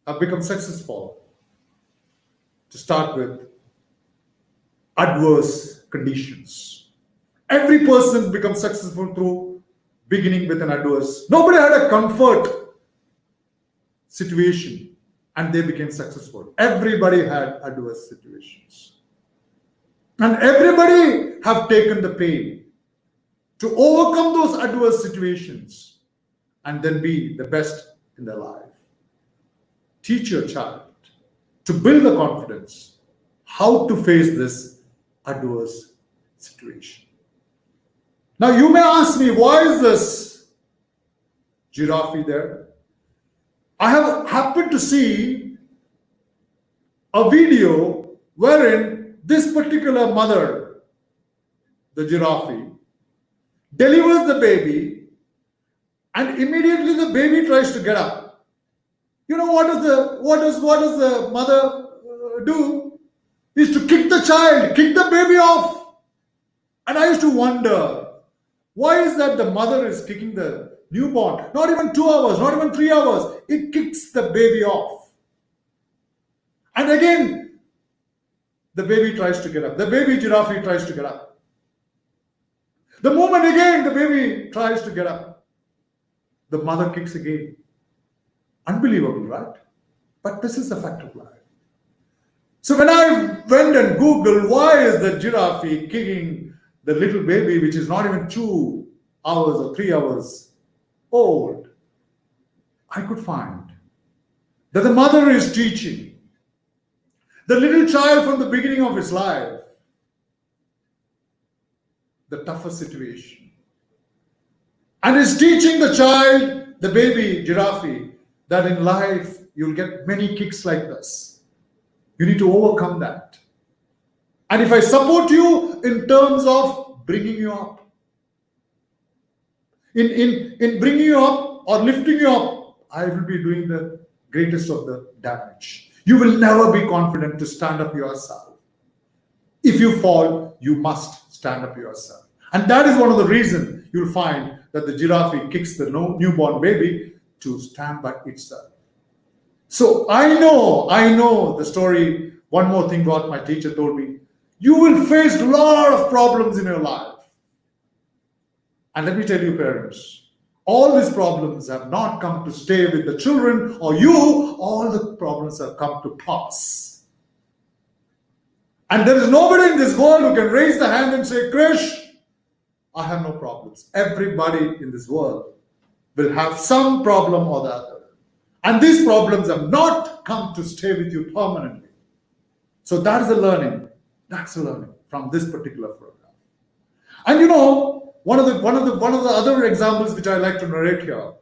have become successful to start with adverse conditions. Every person becomes successful through beginning with an adverse. Nobody had a comfort situation and they became successful. Everybody had adverse situations. And everybody have taken the pain to overcome those adverse situations and then be the best in their life. Teach your child to build the confidence how to face this adverse situation. Now you may ask me, why is this giraffe there? I have happened to see a video wherein This particular mother, the giraffe, delivers the baby, and immediately the baby tries to get up. You know what does the mother do? Is to kick the child, kick the baby off. And I used to wonder, why is that the mother is kicking the newborn? Not even 2 hours, not even 3 hours. It kicks the baby off. And again, the baby tries to get up. The baby giraffe tries to get up. The moment again the baby tries to get up, the mother kicks again. Unbelievable, right? But this is the fact of life. So when I went and Googled, why is the giraffe kicking the little baby, which is not even 2 hours or 3 hours old, I could find that the mother is teaching the little child from the beginning of his life the toughest situation, and is teaching the child, the baby giraffe, that in life you'll get many kicks like this. You need to overcome that. And if I support you in terms of bringing you up, in bringing you up or lifting you up, I will be doing the greatest of the damage. You will never be confident to stand up yourself. If you fall, you must stand up yourself. And that is one of the reasons you'll find that the giraffe kicks the newborn baby to stand by itself. So I know the story. One more thing what my teacher told me. You will face a lot of problems in your life. And let me tell you, parents, all these problems have not come to stay with the children or you. All the problems have come to pass. And there is nobody in this world who can raise the hand and say, Krish, I have no problems. Everybody in this world will have some problem or the other. And these problems have not come to stay with you permanently. So that is the learning. That's the learning from this particular program. And you know, one of the other examples which I like to narrate here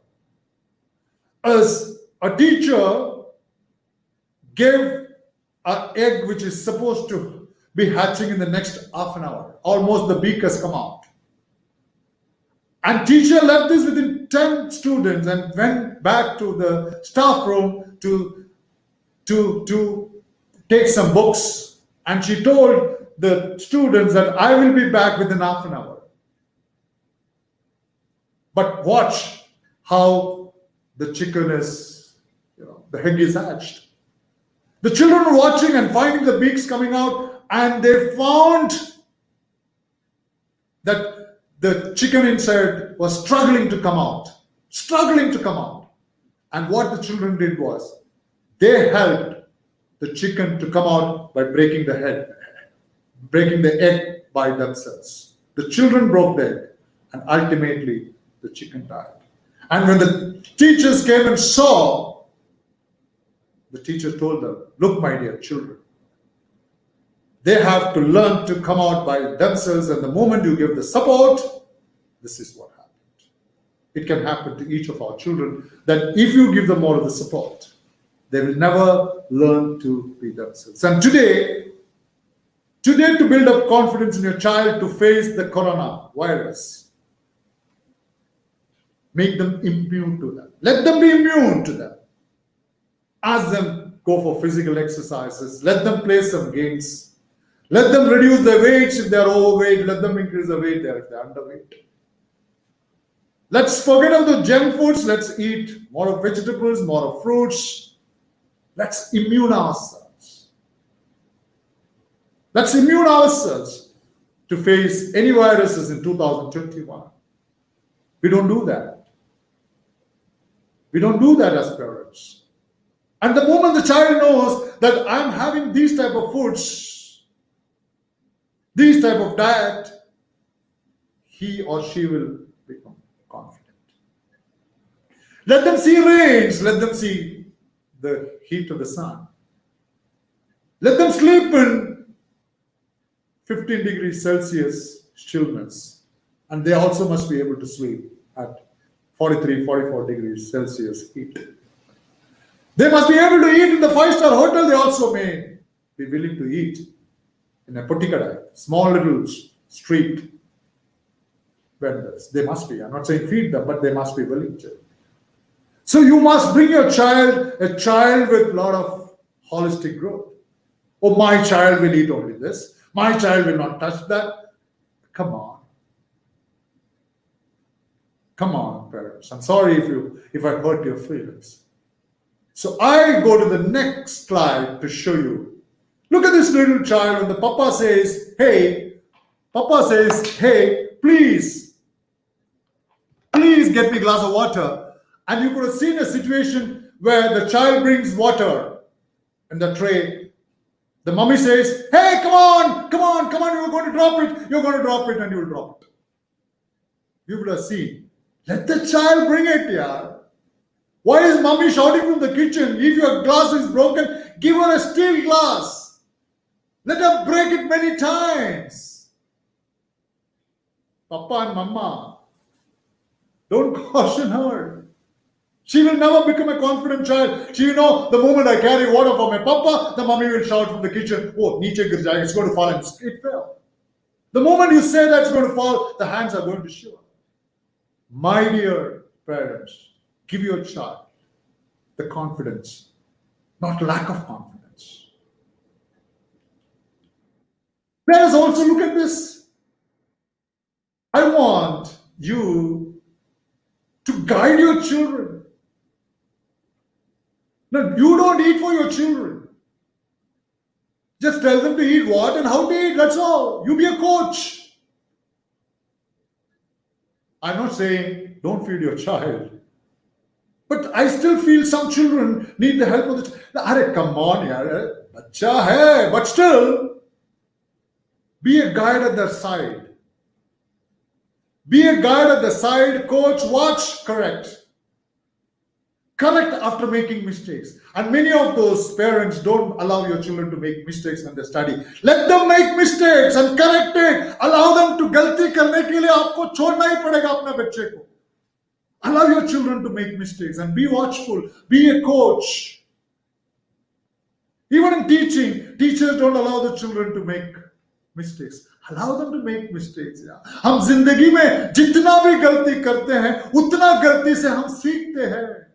is a teacher gave an egg which is supposed to be hatching in the next half an hour. Almost the beak has come out. And teacher left this within 10 students and went back to the staff room to take some books. And she told the students that I will be back within half an hour. But watch how the chicken is, the egg is hatched. The children were watching and finding the beaks coming out, and they found that the chicken inside was struggling to come out. And what the children did was, they helped the chicken to come out by breaking the egg by themselves. The children broke the egg, and ultimately the chicken died. And when the teachers came and saw, the teacher told them, look, my dear children, they have to learn to come out by themselves, and the moment you give the support, this is what happens. It can happen to each of our children, that if you give them all of the support, they will never learn to be themselves. And today to build up confidence in your child to face the coronavirus, make them immune to them. Let them be immune to them. Ask them go for physical exercises. Let them play some games. Let them reduce their weights if they are overweight. Let them increase the weight there if they are underweight. Let's forget about the junk foods. Let's eat more of vegetables, more of fruits. Let's immune ourselves. Let's immune ourselves to face any viruses in 2021. We don't do that. We don't do that as parents. And the moment the child knows that I'm having these type of foods, these type of diet, he or she will become confident. Let them see rains. Let them see the heat of the sun. Let them sleep in 15 degrees Celsius chillness. And they also must be able to sleep at 43, 44 degrees Celsius heat. They must be able to eat in the 5-star hotel. They also may be willing to eat in a Pottikadai, small little street vendors. They must be. I'm not saying feed them, but they must be willing to. So you must bring your child, a child with a lot of holistic growth. Oh, my child will eat only this. My child will not touch that. Come on. Come on, parents. I'm sorry if I hurt your feelings. So I go to the next slide to show you. Look at this little child when the papa says, hey, please get me a glass of water. And you could have seen a situation where the child brings water in the tray. The mummy says, hey, come on, you're going to drop it, and you'll drop it. You would have seen. Let the child bring it, yaar. Why is mummy shouting from the kitchen? If your glass is broken, give her a steel glass. Let her break it many times. Papa and mama, don't caution her. She will never become a confident child. She will know the moment I carry water for my papa, the mummy will shout from the kitchen, oh, niche gir jayega, it's going to fall, and it fell. The moment you say that's going to fall, the hands are going to shiver. My dear parents, give your child the confidence, not lack of confidence. Let us also look at this. I want you to guide your children. No, you don't eat for your children. Just tell them to eat what and how to eat, that's all. You be a coach. I'm not saying don't feed your child. But I still feel some children need the help of the child. Arey, come on, yaar. Bacha hai. But still, be a guide at their side. Be a guide at the side, coach, watch, correct. Correct after making mistakes. And many of those parents don't allow your children to make mistakes when they study. Let them make mistakes and correct it. Allow them to galti karne ke liye aapko chhodna hi padega apne bachche ko. Allow your children to make mistakes and be watchful. Be a coach. Even in teaching, teachers don't allow the children to make mistakes. Allow them to make mistakes. हम जिंदगी में जितना भी गलती करते हैं, उतना गलती से हम सीखते हैं.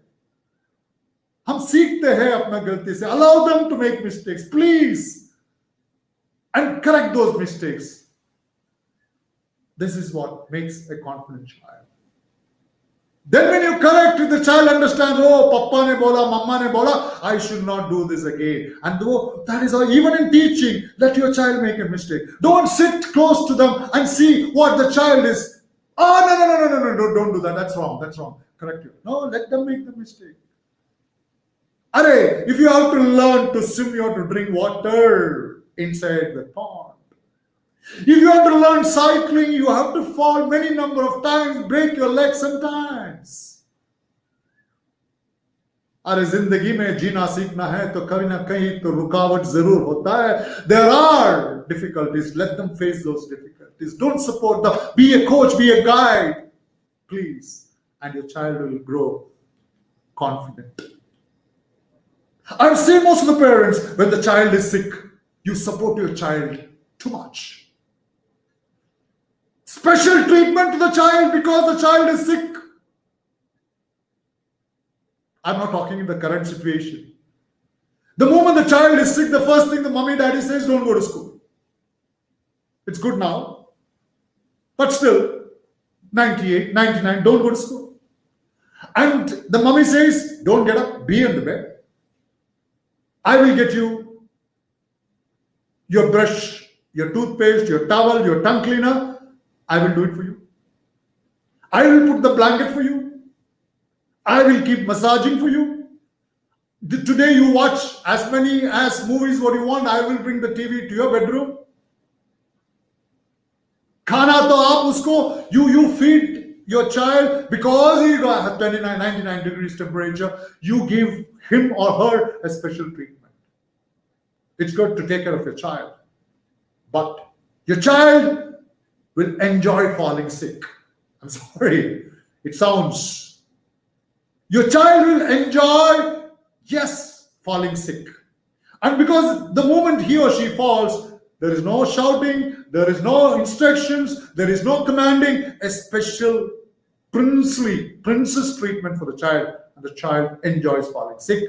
हम सीखते हैं अपना गलती से. Allow them to make mistakes, please, and correct those mistakes. This is what makes a confident child. Then when you correct, the child understands, oh, papa ne bola, mama ne bola, I should not do this again. And though that is all, even in teaching, let your child make a mistake. Don't sit close to them and see what the child is. Oh, no, don't do that. That's wrong. Correct you. No, let them make the mistake. Arey, if you have to learn to swim, you have to drink water inside the pond. If you have to learn cycling, you have to fall many number of times, break your legs sometimes. अरे जिंदगी में जीना सीखना है तो कहीं ना कहीं तो रुकावट जरूर होता है. There are difficulties. Let them face those difficulties. Don't support them. Be a coach, be a guide, please, and your child will grow confident. I've seen most of the parents, when the child is sick, you support your child too much. Special treatment to the child because the child is sick. I'm not talking in the current situation. The moment the child is sick, the first thing the mommy daddy says, don't go to school. It's good now. But still, 98, 99, don't go to school. And the mommy says, don't get up, be in the bed. I will get you your brush, your toothpaste, your towel, your tongue cleaner. I will do it for you. I will put the blanket for you. I will keep massaging for you. Today you watch as many as movies what you want. I will bring the TV to your bedroom. Khana to aap usko, you feed your child because he has 29, 99 degrees temperature. You give him or her a special treatment. It's good to take care of your child. But your child will enjoy falling sick. I'm sorry, it sounds. Your child will enjoy, yes, falling sick. And because the moment he or she falls, There is no shouting, there is no instructions, there is no commanding. A special princess treatment for the child, and the child enjoys falling sick.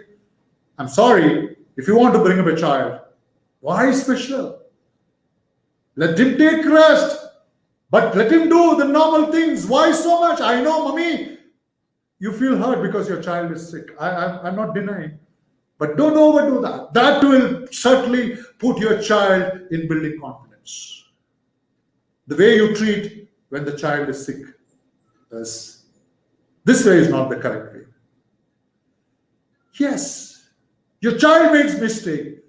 I'm sorry, if you want to bring up a child, why special? Let him take rest, but let him do the normal things. Why so much? I know, mommy, you feel hurt because your child is sick. I'm not denying. But don't overdo that. That will certainly put your child in building confidence. The way you treat when the child is sick, this way is not the correct way. Yes, your child makes mistake.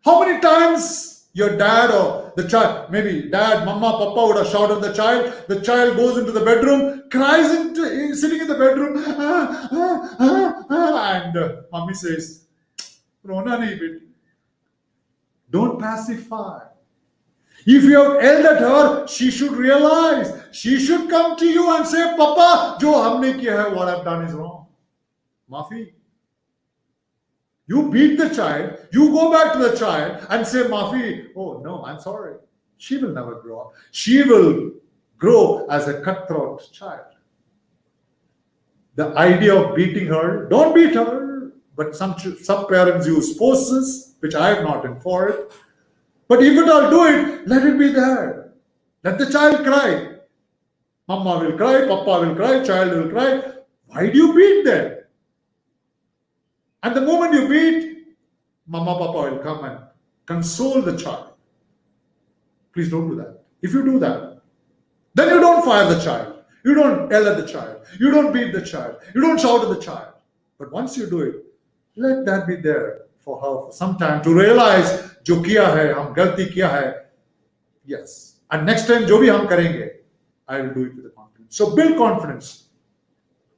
How many times your dad or the child, maybe dad, mama, papa would have shouted at the child goes into the bedroom, cries sitting in the bedroom, and mommy says, "Rona nahi beti." Don't pacify. If you have yelled at her, she should realize. She should come to you and say, "Papa, jo humne kiya hai, what I've done is wrong. Maafi." You beat the child, you go back to the child and say, "Maafi." "Oh no, I'm sorry." She will never grow up. She will grow as a cutthroat child. The idea of beating her, don't beat her, but some parents use forces, which I have not been for it. But if at all do it, let it be there. Let the child cry. Mama will cry, papa will cry, child will cry. Why do you beat them? And the moment you beat, mama, papa will come and console the child. Please don't do that. If you do that, then you don't fire the child. You don't yell at the child. You don't beat the child. You don't shout at the child. But once you do it, let that be there for her for some time to realize, जो किया है, हम गलती किया है. Yes. And next time, जो भी हम करेंगे, I will do it with the confidence. So build confidence.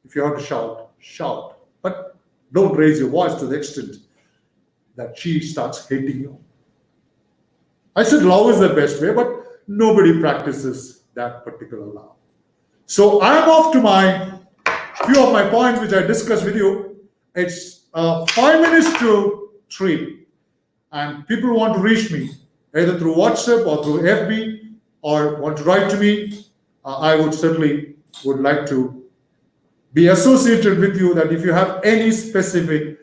If you have to shout, shout. But don't raise your voice to the extent that she starts hating you. I said love is the best way, but nobody practices that particular love. So I am off to my few of my points which I discussed with you. It's 5 minutes to 3, and people want to reach me either through WhatsApp or through FB or want to write to me. I would certainly would like to be associated with you, that if you have any specific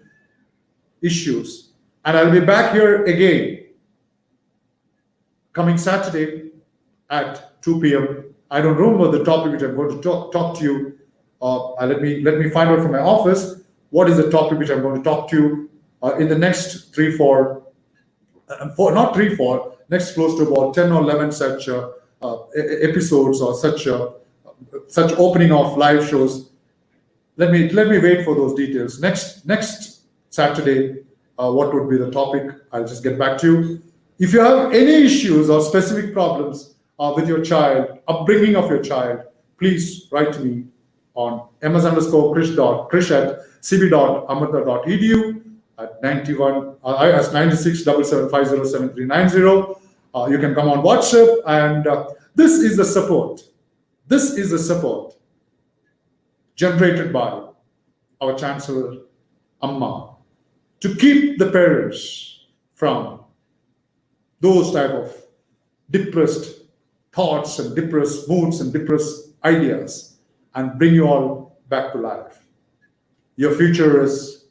issues, and I'll be back here again coming Saturday at 2 p.m. I don't remember the topic which I'm going to talk to you. Let me find out from my office what is the topic which I'm going to talk to you in the next 3-4, next close to about 10 or 11 such episodes or such opening of live shows. Let me wait for those details. Next Saturday, what would be the topic? I'll just get back to you. If you have any issues or specific problems with your child, upbringing of your child, please write to me on ms_krish@cb.amrita.edu at 9677507390. You can come on WhatsApp, and this is the support. This is the support generated by our Chancellor Amma to keep the parents from those type of depressed thoughts and depressed moods and depressed ideas, and bring you all back to life. Your future is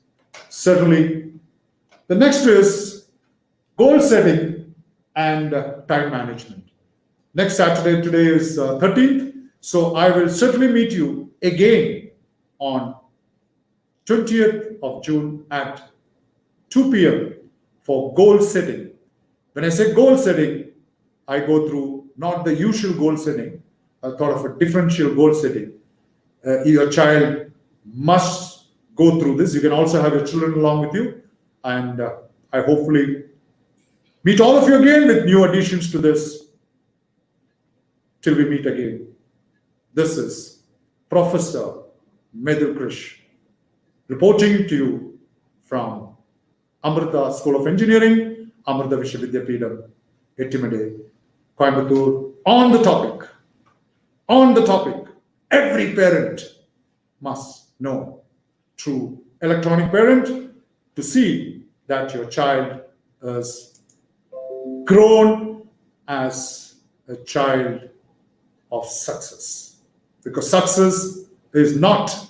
certainly, the next is goal setting and time management. Next Saturday, today is 13th, so I will certainly meet you again on 20th of June at 2 p.m. for goal setting. When I say goal setting, I go through not the usual goal setting, I thought of a differential goal setting. Your child must go through this. You can also have your children along with you, and I hopefully meet all of you again with new additions to this. Till we meet again. This is Prof.Methil Krish reporting to you from Amrita School of Engineering, Amrita Vishwavidyapitham, Ettimade, Coimbatore. On the topic, every parent must know through electronic parent to see that your child is grown as a child of success. Because success is not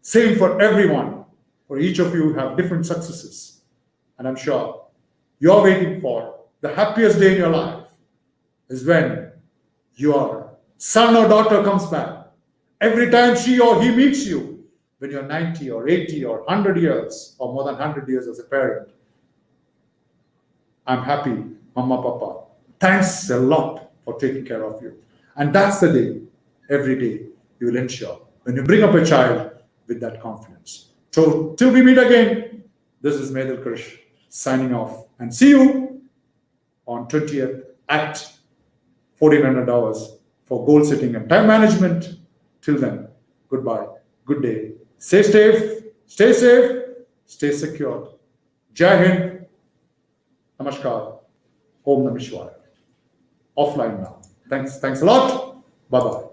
same for everyone. For each of you have different successes. And I'm sure you're waiting for the happiest day in your life is when your son or daughter comes back. Every time she or he meets you, when you're 90 or 80 or 100 years or more than 100 years as a parent, I'm happy, Mama, Papa. Thanks a lot for taking care of you. And that's the day, every day, you will ensure when you bring up a child with that confidence. So, till we meet again, this is Methil Krish signing off. And see you on 20th at 1400 hours for goal setting and time management. Till then, goodbye, good day. Stay safe, stay secure. Jai Hind, Namaskar, Om Namah Shivaya. Offline now. Thanks a lot. Bye-bye.